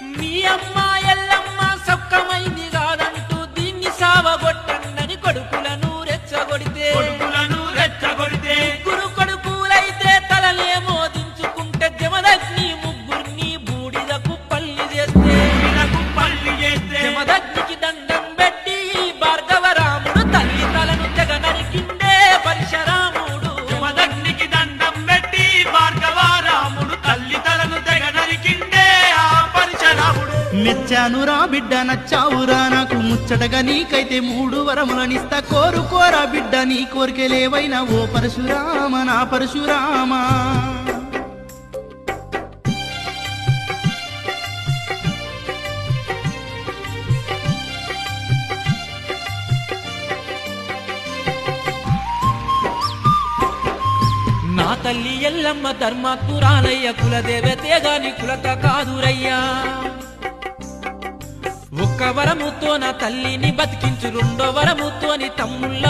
మీ అమ్మ ఎల్లమ్మ సొక్కమైంది కాదంటూ దీన్ని సావగొట్టండని కొడుకులను రెచ్చగొడితే ముగ్గురు కొడుకులైతే తలలేమో దించుకుంటే జమదగ్ని ముగ్గురిని బూడిదకు పల్లి చేస్తే జమదగ్నికి దండం పెట్టి భార్గవరాముడు తల్లి తలను తెగ నరికిండే పరశురాముడు. జమదగ్నికి దండం పెట్టి భార్గవరాముడు తల్లి తలను తెగ నరికిండే ఆ పరశురాముడు. మెచ్చానురా బిడ్డ నచ్చావురా నాకు ముచ్చటగా నీకైతే 3 వరములనిస్తా కోరుకోరా బిడ్డ నీ కోరికలేవైనా ఓ పరశురామ నా పరశురామ. నా తల్లి ఎల్లమ్మ ధర్మాత్మురాలయ్య కులదేవతే గాని కులత కాదురయ్యా. ఒక్క వరముతో నా తల్లిని బతికించు, 2వ వరముతోని తమ్ముళ్ళ